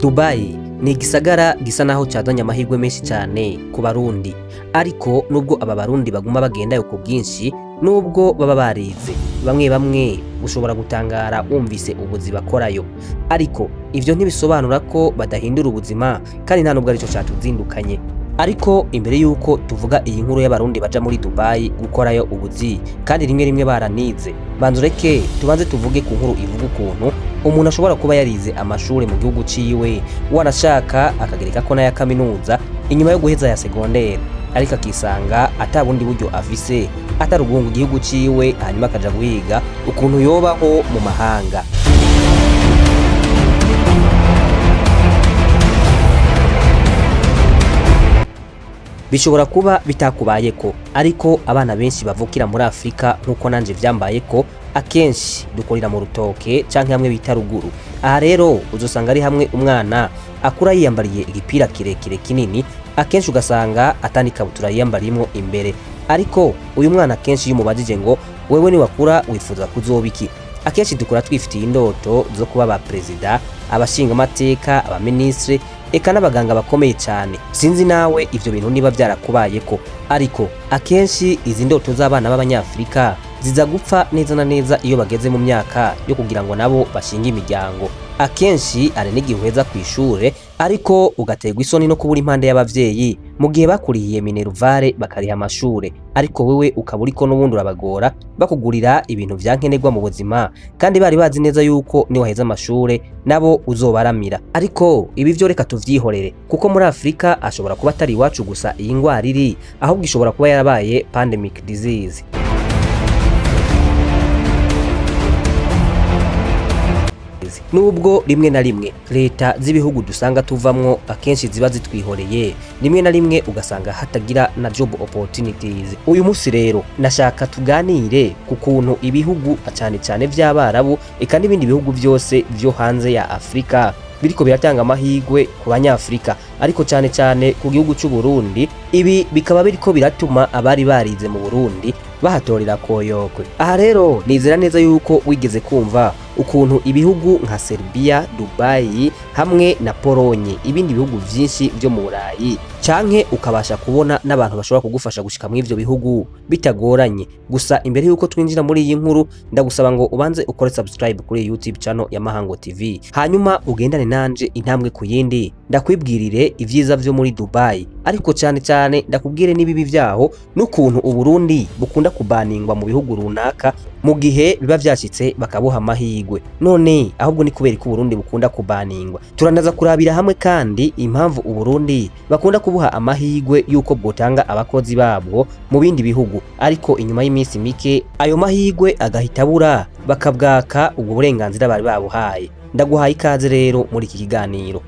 Dubai ni igisagara gisa naho cyazanye amahirwe menshi cyane ku barundi, ariko nubwo aba barundi baguma bagendayo ku bwinshi, nubwo baba barize, bamwe ushobora gutangara wumvise ubuzi bakorayo, ariko ivyo ntibisobanura ko badahindura ubuzima kandi nta nubwo arico cyatuzindukanye. Ariko imbere yuko tuvuga iyi nkuru y'abarundi baja muri Dubai gukorayo ubuzi kandi rimwe baranize, banzureke tubanze tuvuge ku nkuru ivuga ukuntu umuntu ashobora kuba yarize amashure mu gihugu ciwe, warashaka akagereka ko n'aya kaminuza inyuma yo guheza ya secondaire, ariko akisanga atabundi buryo afise atarugunga igihugu ciwe, hanyuma akaja guhiga ukuntu yobaho mu mahanga. Bishobora kuba bitakubayeko, ariko abana benshi bavukira muri Afrika nkuko nanje vyambayeko, akenshi dukorera mu rutoke canke hamwe bita ruguru. Aha rero uzosanga ari hamwe umwana akura yiyambariye igipira kirekire kinini, akenshi ugasanga atani kabutura yiyambariyemo imbere. Ariko uyu mwana akenshi yumubajije ngo wewe ni wakura wifuza kuzoba iki, akenshi dukura twifitiye indoto zo kuba ba president, abashinga amateka, aba ministre, eka n'abaganga bakomeye cyane. Sinzi nawe ivyo bintu niba byarakubayeko, ariko akenshi izi ndoto z'abana b'abanyafrika ziza gupfa neza na neza iyo bageze mu myaka yo kugira ngo nabo bashinga imiryango. Akenshi ari n'igihe uheza kw'ishure, ariko ugaterwa isoni no kubura impande y'abavyeyi mu gihe bakuriye minervare bakariha amashure, ariko wewe ukaba uriko n'ubundi urabagora bakugurira ibintu vyankenerwa mu buzima, kandi bari bazi neza yuko ni waheza amashure nabo uzobaramira. Ariko ibi vyo reka tuvyihorere, kuko muri Afrika ashobora kuba atari iwacu gusa iyi ngwara iri, ahubwo ishobora kuba yarabaye pandemic disease. Nubwo rimwe na rimwe leta z'ibihugu dusanga tuvamwo akenshi ziba zitwihoreye, rimwe na rimwe ugasanga hatagira na job opportunities. Uyu musi rero nashaka tuganire ku kuntu ibihugu cyane vy'abarabu eka n'ibindi bihugu byose vyo hanze ya Afrika biriko biratanga amahirwe ku banyafrika, ariko cyane ku gihugu cy'u Burundi. Ibi bikaba biriko biratuma abari barize mu Burundi bahatorera koyokwe. Aha rero nizera neza yuko wigeze kumva ukuntu ibihugu nka Serbia, Dubai hamwe na Pologne, ibindi bihugu vyinshi vyo mu Burayi, canke ukabasha kubona n'abantu bashobora kugufasha gushika mu ivyo bihugu bitagoranye. Gusa imbere yuko twinjira muri iyi nkuru, ndagusaba ngo ubanze ukore subscribe kuri YouTube channel ya Mahango TV, hanyuma ugendane nanje intambwe ku yindi, ndakwibwirire ivyiza vyo muri Dubai, ariko cyane ndakubwire n'ibibi vyaho n'ukuntu Uburundi bukunda kubaningwa mu bihugu runaka mu gihe biba vyashitse bakabuha amahirwe. None ahubwo ni kubera ko Uburundi bukunda kubaningwa, turanaza kurabira hamwe kandi impamvu Uburundi bakunda kubuha amahirwe yuko bwotanga abakozi babwo mu bindi bihugu, ariko inyuma y'iminsi mike ayo mahirwe agahita bura bakabwaka ubwo burenganzira bari babuhaye. Ndaguhaye ikaze rero muri iki kiganiro.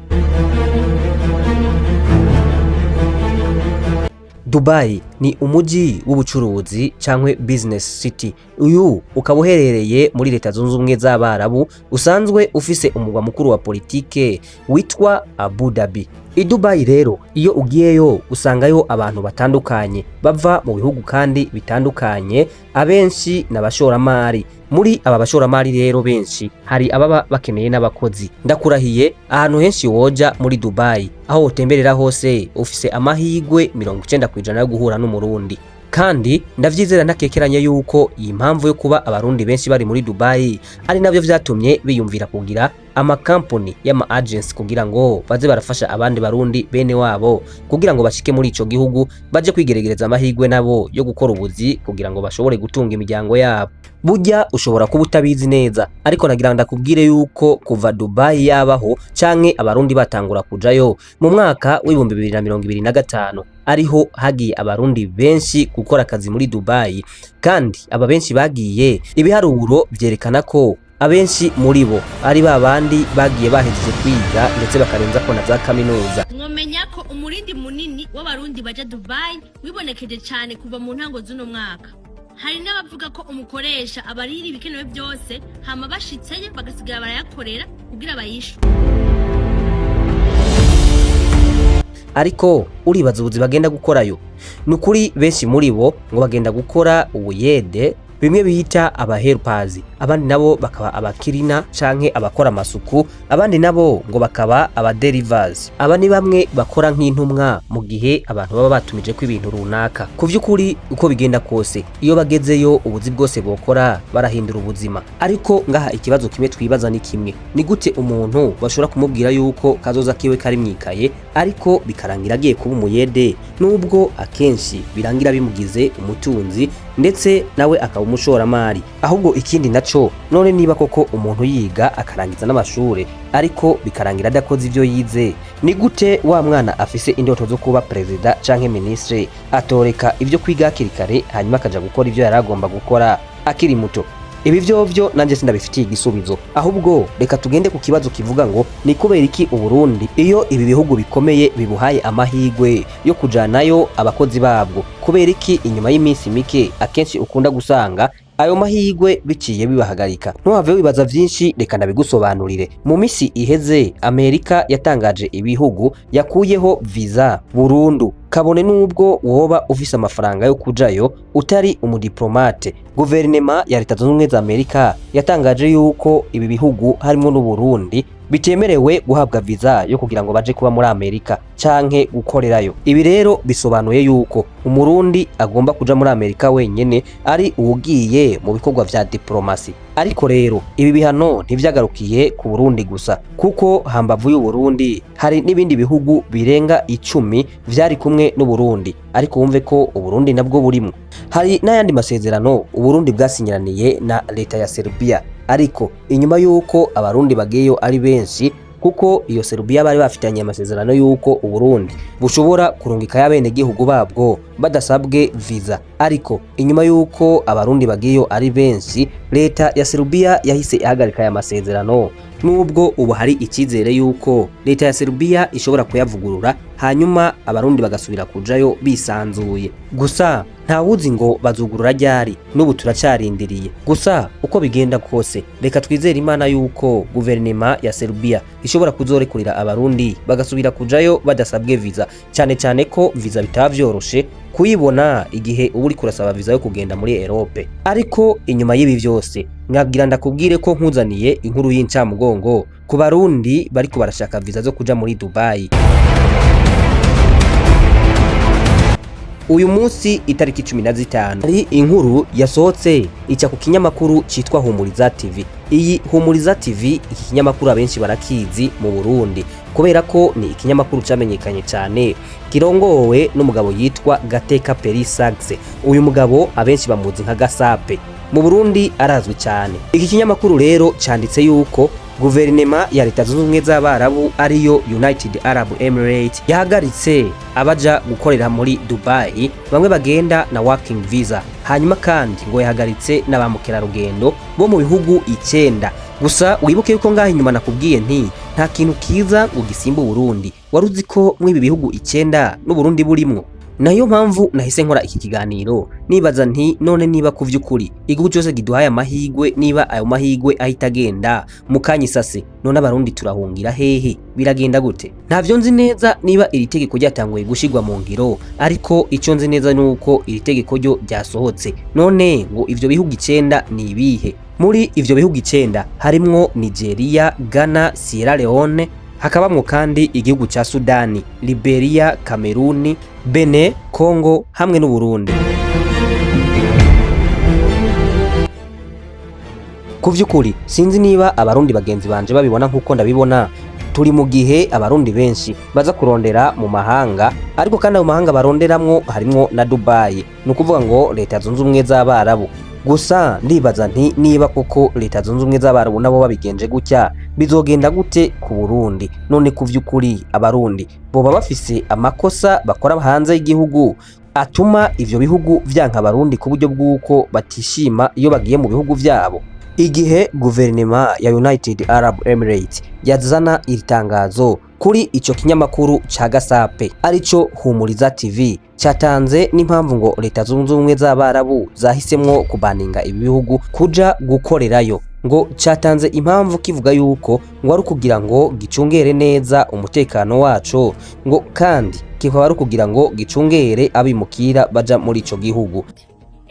Dubai ni umuji w'ubucuruzi cyangwa business city. Uyu ukaba uherereye muri leta zunze ubumwe z'Abarabu, usanzwe ufise umugwa mukuru wa politike witwa Abu Dhabi. I Dubai rero iyo ugiyeyo usangayo abantu batandukanye bava mu bihugu kandi bitandukanye, abenshi n'abashoramari. Muri aba bashoramari rero benshi hari ababa bakeneye n'abakozi. Ndakurahiye ahantu henshi woja muri Dubai, aho utemberera hose ufise amahirwe 90% yo guhura n'umurundi. Kandi ndavyizera ntakekeranye yuko iyi mpamvu yo kuba abarundi benshi bari muri Dubai ari navyo vyatumye biyumvira kugira amakampani y'ama agency kugira ngo baze barafasha abandi barundi bene wabo kugira ngo bashike muri ico gihugu baje kwigeregereza amahirwe nabo yo gukora ubuzi kugira ngo bashobore gutunga imiryango yabo. Burya ushobora kuba utabizi neza, ariko nagira ndakubwire yuko kuva Dubai yabaho canke abarundi batangura kujayo mu mwaka w'ibihumbi 2025 ariho hagiye abarundi benshi gukora akazi muri Dubai, kandi aba benshi bagiye, ibiharuro vyerekana ko abenshi muri bo ari babandi bagiye bahejeje kwiga ndetse bakarenza ko na za kaminuza. Mwomenya ko umurindi munini w'abarundi baje Dubai wibonekeje cyane kuva mu ntango z'uno mwaka. Hari n'abavuga ko umukoresha abariri ibikenewe byose hama bashitseye bagasigara barayakorera kugira bayishu. Ariko uribaza ubuzi bagenda gukorayo. Nukuri benshi muri bo ngo bagenda gukora ubuyede, bimwe bita abahelpers, abandi nabo bakaba abakirina canke abakora amasuku, abandi nabo ngo bakaba abadelivers. Aba ni bamwe bakora nk'intumwa mu gihe abantu baba batumije ko ibintu runaka. Ku vy'ukuri uko bigenda kose iyo bagezeyo ubuzi bwose bokora barahindura ubuzima. Ariko ngaha ikibazo kimwe twibaza ni kimwe, ni gute umuntu bashobora kumubwira yuko kazoza kiwe kari mwikaye ariko bikarangira agiye kuba umuyede, nubwo akenshi birangira bimugize umutunzi ndetse nawe akaba umushoramari. Ahubwo ikindi naco, none niba koko umuntu yiga akarangiza n'amashure ariko bikarangira adakoze ivyo yize, ni gute wa mwana afise indoto zo kuba perezida canke ministre atoreka ivyo kwiga hakiri kare hanyuma akaja gukora ivyo yaragomba gukora akiri muto? Ibi vyovyo nanje sindabifitiye igisubizo, ahubwo reka tugende ku kibazo kivuga ngo ni kubera iki Uburundi iyo ibi bihugu bikomeye bibuhaye amahigwe yo kujanayo abakozi babwo, kubera iki inyuma y'iminsi mike akenshi ukunda gusanga ayo mahigwe biciye bibahagarika? Ntuhave wibaza vyinshi, reka ndabigusobanurire. Mu misi iheze Amerika yatangaje ibihugu yakuyeho visa burundu, kabone nubwo woba ufise amafaranga yo kujayo utari umudiplomate. Guverinema ya Leta Zunze Ubumwe za Amerika yatangaje yuko ibi bihugu harimo n'Uburundi bitemerewe guhabwa visa yo kugira ngo baje kuba muri Amerika canke gukorerayo. Ibi rero bisobanuye yuko umurundi agomba kuja muri Amerika wenyene ari ugiye mu bikorwa vya diplomasi. Ariko rero ibi bihano ntivyagarukiye ku Burundi gusa, kuko hambavu y'u Burundi hari n'ibindi bihugu birenga 10 vyari kumwe n'u Burundi, ariko wumve ko u Burundi nabwo burimwo. Hari n'ayandi masezerano u Burundi bwasinyiraniye na leta ya Serbia, ariko inyuma yuko abarundi bagiyeyo ari benshi, kuko iyo Serbia bari bafitanye amasezerano yuko u Burundi bushobora kurungika y'abene gihugu babwo badasabwe visa, ariko inyuma yuko abarundi bagiyeyo ari benshi leta ya Serbia yahise ihagarika aya masezerano, nubwo ubu hari ikizere yuko leta ya Serbia ishobora kuyavugurura hanyuma abarundi bagasubira kujayo bisanzuye. Gusa ntawuzi ngo bazugurura ryari, n'ubu turacarindiriye. Gusa uko bigenda kose reka twizere Imana yuko guverinema ya Serbia ishobora kuzorekurira abarundi bagasubira kujayo badasabwe visa, cyane cyane ko visa bitavyoroshe kuyibona igihe ubu uri kurasaba visa yo kugenda muri Europe. Ariko inyuma y'ibi vyose nkagira ndakubwire ko nkuzaniye inkuru y'incamugongo ku barundi bariko barashaka visa zo kuja muri Dubai. Uyu munsi itariki 15 hari inkuru yasohotse ica ku kinyamakuru citwa Humuriza TV. Iyi Humuriza TV iki kinyamakuru abenshi barakizi mu Burundi kubera ko ni ikinyamakuru camenyekanye cyane, kirongowe n'umugabo yitwa Gateka Perisaxe. Uyu mugabo abenshi bamuzi nka Gasape, mu Burundi arazwi cyane. Iki kinyamakuru rero canditse yuko guverinema ya Leta Zunze Ubumwe z'Abarabu ariyo United Arab Emirates yahagaritse abaja gukorera muri Dubai, bamwe bagenda na working visa, hanyuma kandi ngo yahagaritse n'abamukerarugendo bo mu bihugu 9. Gusa wibuke yuko ngaho inyuma nakubwiye nti nta kintu kiza ngo gisimba Burundi. Waruzi ko mu ibi bihugu 9 n'u Burundi burimwo? Nayo mpamvu nahise nkora iki kiganiro nibaza nti none niba ku vy'ukuri igihugu cyose giduhaye amahigwe, niba ayo mahigwe ahita agenda mu kanyisase, none abarundi turahungira hehe? Biragenda gute? Ntavyo nzi neza niba iri tegeko ryatanguye gushigwa mu ngiro, ariko ico nzi neza nuko iri tegeko ryo ryasohotse. None ngo ivyo bihugu 9 ni ibihe? Muri ivyo bihugu 9 harimwo Nigeria, Ghana, Sierra Leone, hakabamwo kandi igihugu ca Sudani, Liberia, Cameroon, Benin, Congo hamwe n'u Burundi. Ku vy'ukuri sinzi niba abarundi bagenzi banje babibona nkuko ndabibona. Turi mu gihe abarundi benshi baza kurondera mu mahanga, ariko kandi mu mahanga baronderamwo harimwo na Dubai, nukuvuga ngo Leta Zunze Ubumwe z'Abarabu. Gusa ndibaza nti niba koko Leta Zunze Ubumwe z'Abarabu nabo babigenje gutya bizogenda gute ku Burundi? None ku vy'ukuri abarundi boba bafise amakosa bakora hanze y'igihugu atuma ivyo bihugu vyanka abarundi ku buryo bw'uko batishima iyo bagiye mu bihugu vyabo? Igihe guverinema ya United Arab Emirates yazana iritangazo kuri ico kinyamakuru ca Gasape arico Humuriza TV, cyatanze n'impamvu ngo Leta Zunze Ubumwe z'Abarabu zahisemwo kubaninga ibi bihugu kuja gukorerayo. Ngo cyatanze impamvu kivuga yuko ngo ari kugira ngo gicungere neza umutekano waco, ngo kandi kikaba ari kugira ngo gicungere abimukira baja muri ico gihugu.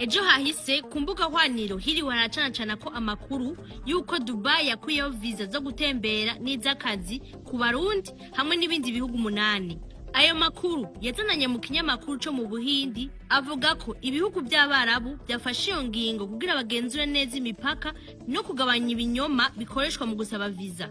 Ejo hahise ku mbuga hwaniro hiriwe haracanacana ko amakuru yuko Dubai yakuyeho visa zo gutembera n'iz'akazi ku Barundi hamwe n'ibindi bihugu 8. Ayo makuru yazananye mu kinyamakuru cyo mu Buhindi avuga ko ibihugu by'Abarabu byafashe iyo ngingo kugira bagenzure neza imipaka no kugabanya ibinyoma bikoreshwa mu gusaba visa.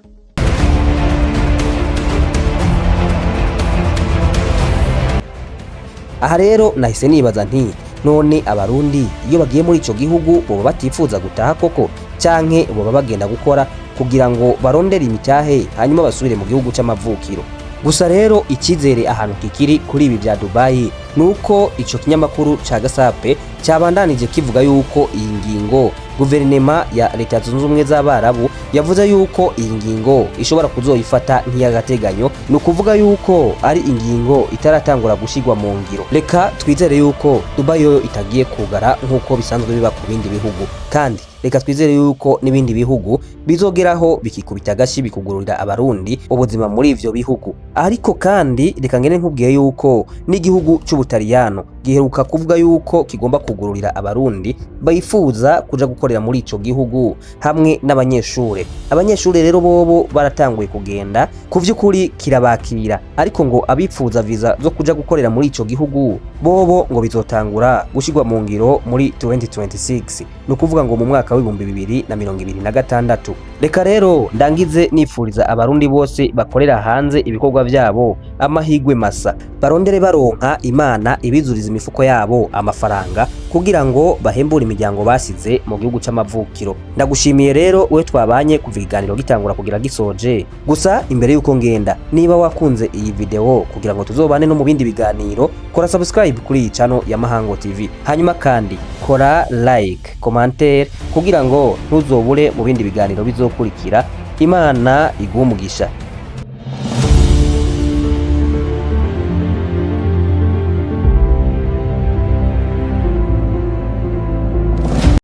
Aha rero nahise nibaza nti none abarundi iyo bagiye muri ico gihugu boba batifuza gutaha koko canke boba bagenda gukora kugira ngo barondere imitahe hanyuma basubire mu gihugu c'amavukiro. Gusa rero ikizere ahantu kikiri kuri ibi bya Dubai nuko ico kinyamakuru ca Gasape cyabandanije kivuga yuko iyi ngingo guverinema ya leta zunze ubumwe z'Abarabu yavuze yuko iyi ngingo ishobora kuzoyifata nk'iyagateganyo, no kuvuga yuko ari ingingo itaratangura gushigwa mu ngiro. Reka twizere yuko Dubai yo itagiye kugara nkuko bisanzwe biba ku bindi bihugu, kandi reka twizere yuko n'ibindi bihugu bizogeraho bikikubita agashi bikugururira abarundi ubuzima muri ivyo bihugu. Ariko kandi reka ngene nkubwiye yuko n'igihugu c'Ubutaliyano giheruka kuvuga yuko kigomba kugururira abarundi bayifuza kuja gukorera muri ico gihugu hamwe n'abanyeshure. Abanyeshure rero bobo baratanguye kugenda, ku vy'ukuri kirabakira, ariko ngo abifuza visa zo kuja gukorera muri ico gihugu bobo ngo bizotangura gushigwa mu ngiro muri 2026, no kuvuga ngo mu mwaka w'ibihumbi 2026. Reka rero ndangize nifuriza abarundi bose bakorera hanze ibikorwa byabo amahigwe masa, barondere baronka Imana ibizuriza imifuko yabo amafaranga kugira ngo bahembure imiryango basize mu gihugu c'amavukiro. Ndagushimiye rero we twabanye kuva iganiro gitangura kugira gisoje. Gusa imbere yuko ngenda, niba wakunze iyi video kugira ngo tuzobane no mu bindi biganiro, kora subscribe kuri iyi channel ya Mahango TV, hanyuma kandi kora like, commentaire kugira ngo ntuzobure mu bindi biganiro bizokurikira. Imana iguhe umugisha.